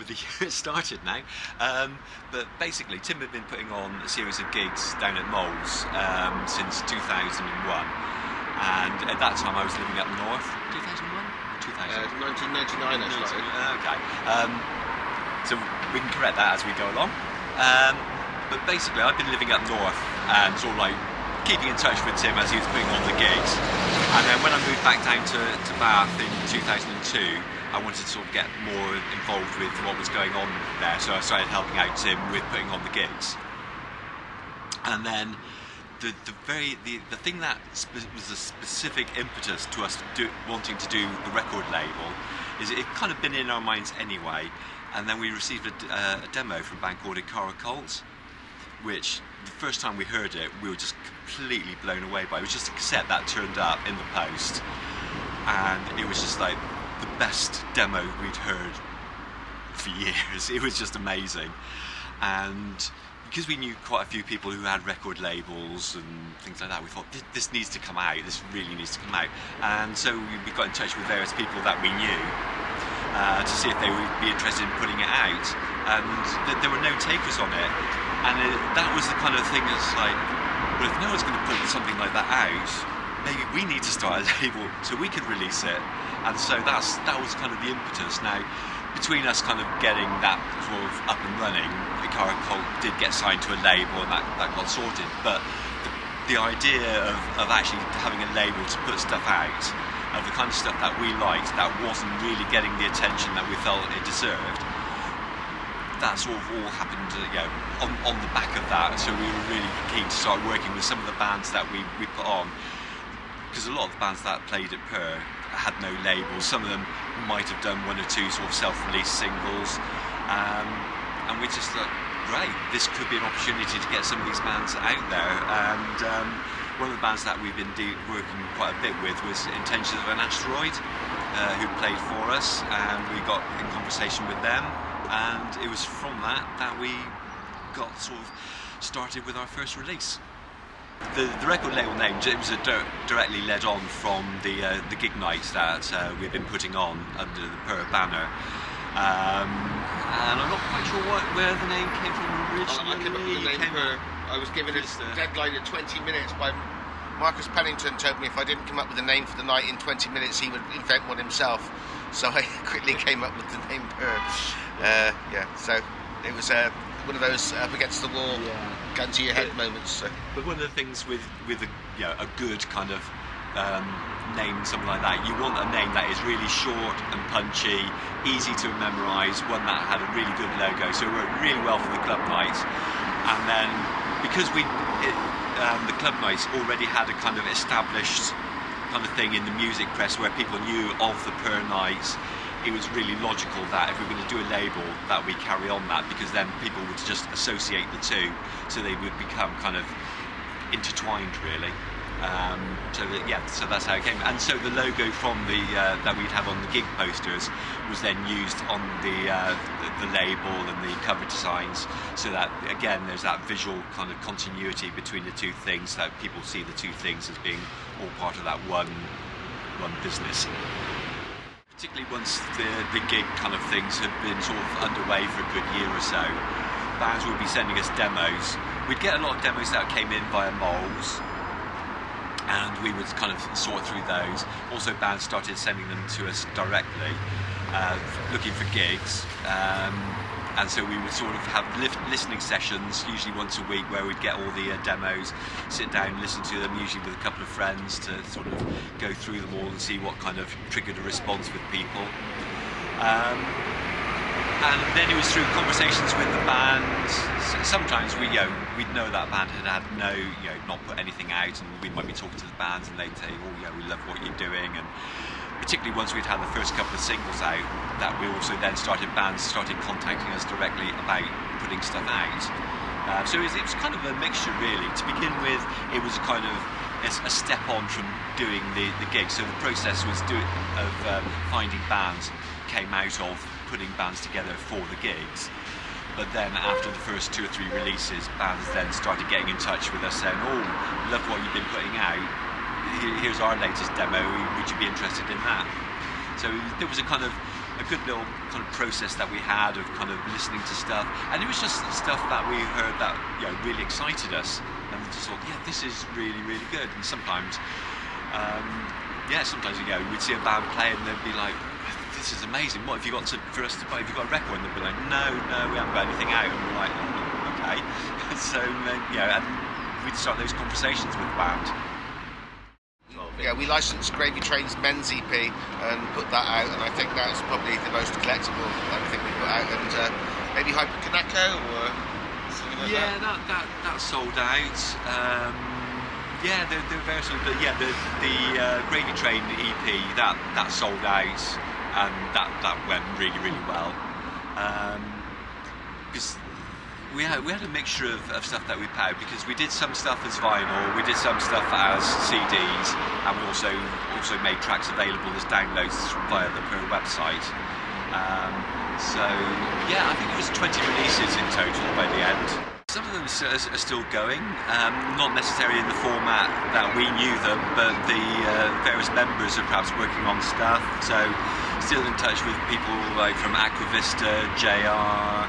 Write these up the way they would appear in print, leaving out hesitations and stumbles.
remember the year it started now. But basically, Tim had been putting on a series of gigs down at Moles since 2001. And at that time I was living up north. 2001 or 2000? 1999 I started. Okay. So we can correct that as we go along. But basically I've been living up north and sort of like keeping in touch with Tim as he was putting on the gigs. And then when I moved back down to Bath in 2002, I wanted to sort of get more involved with what was going on there. So I started helping out Tim with putting on the gigs. And then the thing that was a specific impetus to us wanting to do the record label is it kind of been in our minds anyway, and then we received a demo from a band called Ikara Cult, which the first time we heard it we were just completely blown away by. It was just a cassette that turned up in the post, and it was just like the best demo we'd heard for years. It was just amazing. And because we knew quite a few people who had record labels and things like that, we thought this needs to come out, this really needs to come out. And so we got in touch with various people that we knew to see if they would be interested in putting it out. And there were no takers on it. And that was the kind of thing that's like, well, if no one's going to put something like that out, maybe we need to start a label so we could release it. And so that was kind of the impetus. Now, between us kind of getting that sort of up and running, Ikara Cult did get signed to a label and that got sorted, but the idea of actually having a label to put stuff out, of the kind of stuff that we liked, that wasn't really getting the attention that we felt it deserved, that sort of all happened on the back of that. So we were really keen to start working with some of the bands that we put on, because a lot of the bands that played at PURR had no labels. Some of them might have done one or two sort of self-release singles, and we just thought, great, this could be an opportunity to get some of these bands out there. And one of the bands that we've been working quite a bit with was Intentions of an Asteroid, who played for us, and we got in conversation with them, and it was from that we got sort of started with our first release. The record label name was directly led on from the gig nights that we've been putting on under the PURR banner, and I'm not quite sure where the name came from originally. I came up with the name PURR. I was given a deadline of 20 minutes by Marcus Pennington. Told me if I didn't come up with a name for the night in 20 minutes he would invent one himself, so I quickly came up with the name PURR. So it was one of those up against the wall, gun to your head moments. So. But one of the things with a good kind of name, something like that, you want a name that is really short and punchy, easy to memorise, one that had a really good logo. So it worked really well for the club nights. And then because the club nights already had a kind of established kind of thing in the music press where people knew of the PURR nights, it was really logical that if we were going to do a label that we carry on that, because then people would just associate the two, so they would become kind of intertwined really. So that's how it came. And so the logo from the that we'd have on the gig posters was then used on the label and the cover designs, so that again there's that visual kind of continuity between the two things, that people see the two things as being all part of that one business. Particularly once the gig kind of things had been sort of underway for a good year or so, bands would be sending us demos. We'd get a lot of demos that came in via Moles, and we would kind of sort through those. Also, bands started sending them to us directly, looking for gigs. And so we would sort of have listening sessions, usually once a week, where we'd get all the demos, sit down, listen to them, usually with a couple of friends, to sort of go through them all and see what kind of triggered a response with people. And then it was through conversations with the band. Sometimes we'd know that band had not put anything out, and we might be talking to the bands and they'd say, oh yeah, we love what you're doing. And particularly once we'd had the first couple of singles out, that we also then bands started contacting us directly about putting stuff out. So it was kind of a mixture really. To begin with, it was kind of a step on from doing the gig. So the process of finding bands came out of putting bands together for the gigs. But then after the first 2 or 3 releases, bands then started getting in touch with us saying, oh, love what you've been putting out. Here's our latest demo, would you be interested in that? So there was a kind of a good little kind of process that we had of kind of listening to stuff, and it was just stuff that we heard that really excited us, and we just thought, this is really, really good. And sometimes, sometimes we'd see a band play and they'd be like, this is amazing. What have you got for us to play? Have you got a record? And they'd be like, no, we haven't got anything out. And we're like, okay. So and we'd start those conversations with the band. Yeah, we licensed Gravy Train's men's EP and put that out, and I think that's probably the most collectible thing we put out. And maybe Hyper Kaneko or something like that. that sold out. They're very sort of, but the Gravy Train EP that sold out, and that went really, really well. Because we had a mixture of stuff that we put out, because we did some stuff as vinyl, we did some stuff as CDs, and we also made tracks available as downloads via the PURR website. I think it was 20 releases in total by the end. Some of them are still going, not necessarily in the format that we knew them, but the various members are perhaps working on stuff, so still in touch with people like from Aquavista, JR,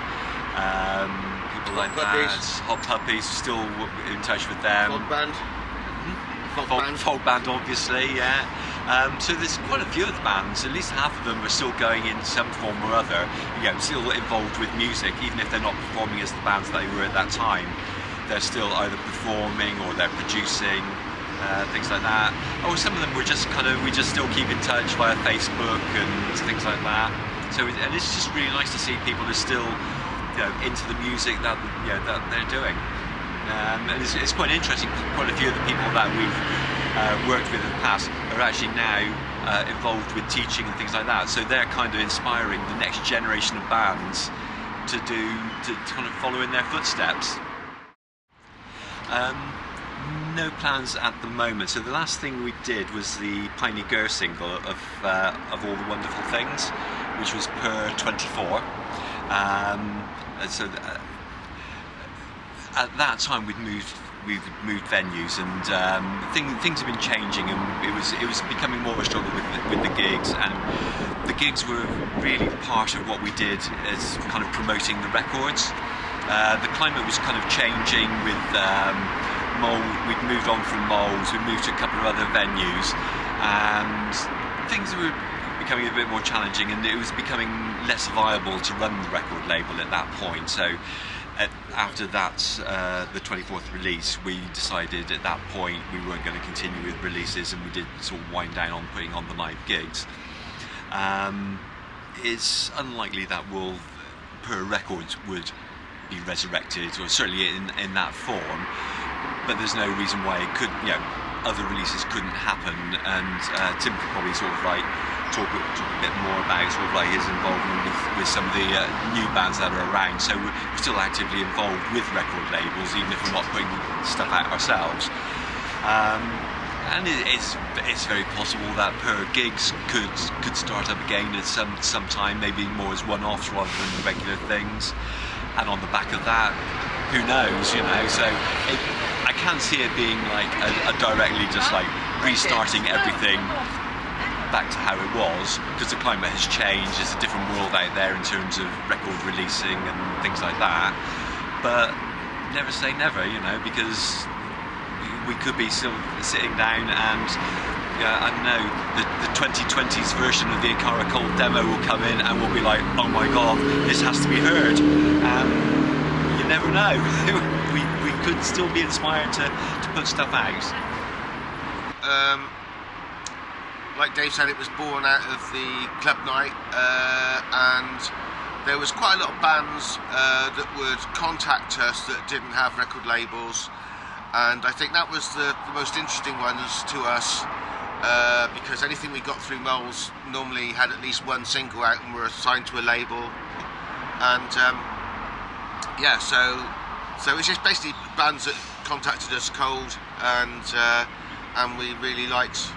people like that. Hot Puppies, still in touch with them. Fog Band. Fog Band, obviously, yeah. So there's quite a few of the bands, at least half of them are still going in some form or other, still involved with music, even if they're not performing as the bands that they were at that time. They're still either performing or they're producing, things like that. Or some of them we just still keep in touch via Facebook and things like that. So and it's just really nice to see people who are still into the music that that they're doing. And it's quite interesting. Quite a few of the people that we've worked with in the past are actually now involved with teaching and things like that. So they're kind of inspiring the next generation of bands to kind of follow in their footsteps. No plans at the moment. So the last thing we did was the Piney Gur single of All the Wonderful Things, which was PURR 24. At that time we'd moved venues, and things have been changing, and it was becoming more of a struggle with the gigs, and the gigs were really part of what we did as kind of promoting the records. The climate was kind of changing with we'd moved on from Moles, we moved to a couple of other venues, and things were becoming a bit more challenging, and it was becoming less viable to run the record label at that point. So after that, the 24th release, we decided at that point we weren't going to continue with releases, and we did sort of wind down on putting on the live gigs. It's unlikely that PURR Records would be resurrected, or certainly in that form, but there's no reason why it could, other releases couldn't happen. And Tim could probably sort of like talk a bit more about sort of like his involvement with some of the new bands that are around. So we're still actively involved with record labels, even if we're not putting stuff out ourselves. And it's very possible that PURR gigs could start up again at some time, maybe more as one-offs rather than regular things. And on the back of that, who knows, So I can't see it being like a directly just like restarting everything back to how it was, because the climate has changed. There's a different world out there in terms of record releasing and things like that. But never say never, because we could be still sitting down and I don't know, the 2020s version of the Ikara Cold demo will come in and we'll be like, oh my god, this has to be heard. You never know. we could still be inspired to put stuff out. Like Dave said, it was born out of the club night, and there was quite a lot of bands that would contact us that didn't have record labels, and I think that was the most interesting ones to us, because anything we got through Moles normally had at least one single out and were assigned to a label, and so it was just basically bands that contacted us cold, and we really liked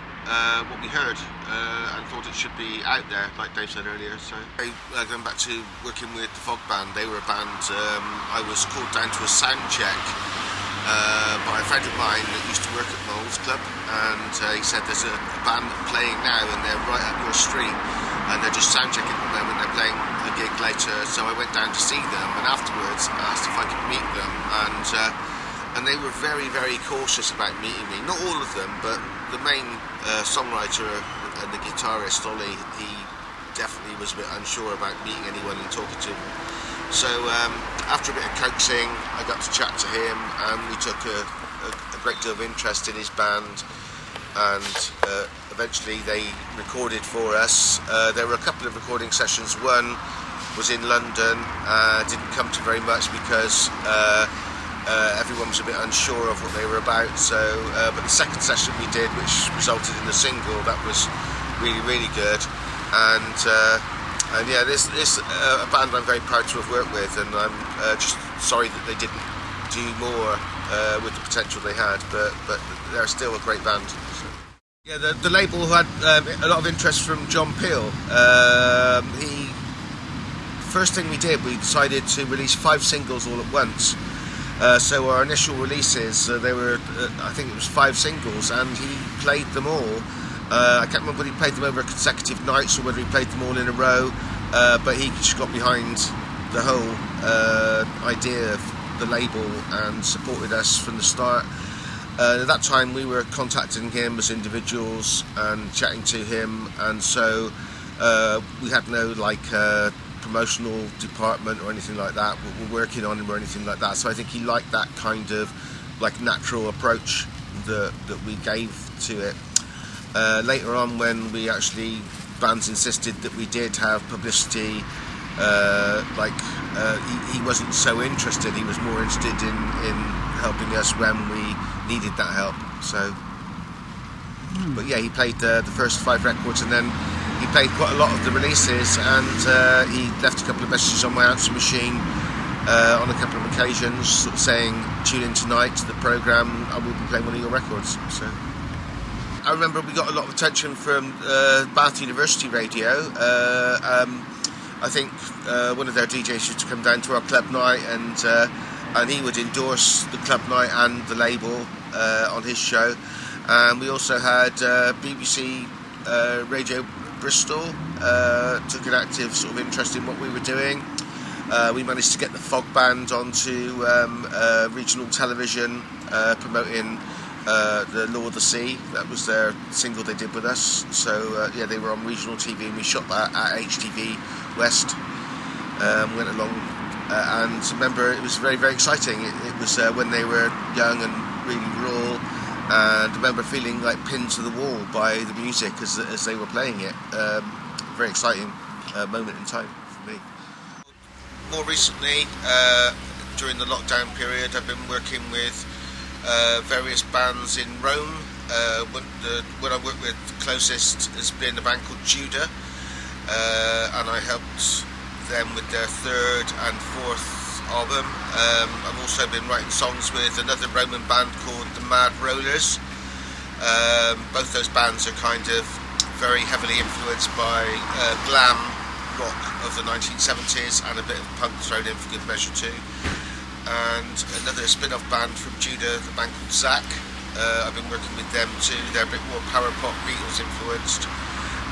what we heard and thought it should be out there, like Dave said earlier. So going back to working with the Fog Band, they were a band I was called down to a sound check by a friend of mine that used to work at Moles Club, and he said there's a band playing now and they're right up your street, and they're just sound checking at the moment. They're playing a gig later, so I went down to see them, and afterwards asked if I could meet them, and they were very, very cautious about meeting me. Not all of them, but the main songwriter and the guitarist, Ollie, he definitely was a bit unsure about meeting anyone and talking to them. So after a bit of coaxing, I got to chat to him, and we took a great deal of interest in his band, and eventually they recorded for us. There were a couple of recording sessions. One was in London, didn't come to very much because everyone was a bit unsure of what they were about. So, but the second session we did, which resulted in a single, that was really, really good. And yeah, this a band I'm very proud to have worked with, and I'm just sorry that they didn't do more with the potential they had. But they're still a great band. So. Yeah, the label had a lot of interest from John Peel. First thing we did, we decided to release 5 singles all at once. So our initial releases, they were, I think it was 5 singles, and he played them all. I can't remember whether he played them over consecutive nights or whether he played them all in a row, but he just got behind the whole idea of the label and supported us from the start. At that time we were contacting him as individuals and chatting to him, and so we had no promotional department or anything like that we're working on him or anything like that. So I think he liked that kind of natural approach that we gave to it. Later on, when bands insisted that we did have publicity, he wasn't so interested. He was more interested in helping us when we needed that help. So, but yeah, he played the first 5 records, and then he played quite a lot of the releases, and he left a couple of messages on my answer machine on a couple of occasions, sort of saying, "Tune in tonight to the programme, I will be playing one of your records." So I remember we got a lot of attention from Bath University Radio. I think one of their DJs used to come down to our club night, and he would endorse the club night and the label on his show. And we also had BBC Radio Bristol took an active sort of interest in what we were doing. We managed to get the Fog Band onto regional television promoting the Law of the Sea. That was their single they did with us. So yeah, they were on regional TV, and we shot that at HTV West. Went along, and remember, it was very, very exciting. It was when they were young and really raw, and I remember feeling like pinned to the wall by the music as they were playing it. Very exciting moment in time for me. More recently, during the lockdown period, I've been working with various bands in Rome. When I worked with closest has been a band called Judah, and I helped them with their 3rd and 4th album. I've also been writing songs with another Roman band called the Mad Rollers. Both those bands are kind of very heavily influenced by glam rock of the 1970s, and a bit of punk thrown in for good measure too. And another spin-off band from Judah, the band called Zach. I've been working with them too. They're a bit more power pop, Beatles influenced.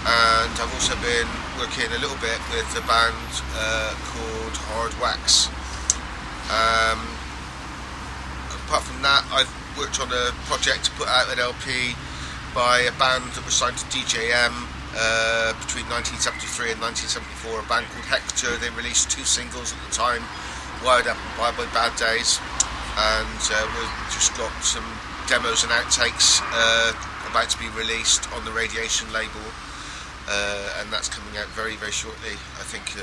And I've also been working a little bit with a band called Hard Wax. Apart from that, I've worked on a project to put out an LP by a band that was signed to DJM between 1973 and 1974, a band called Hector. They released 2 singles at the time, Wired Up and Bye Bye Bad Days, and we've just got some demos and outtakes about to be released on the Radiation label, and that's coming out very, very shortly. I think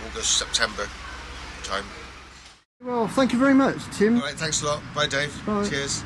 August, September time. Well, thank you very much, Tim. All right, thanks a lot. Bye, Dave. Bye. Cheers.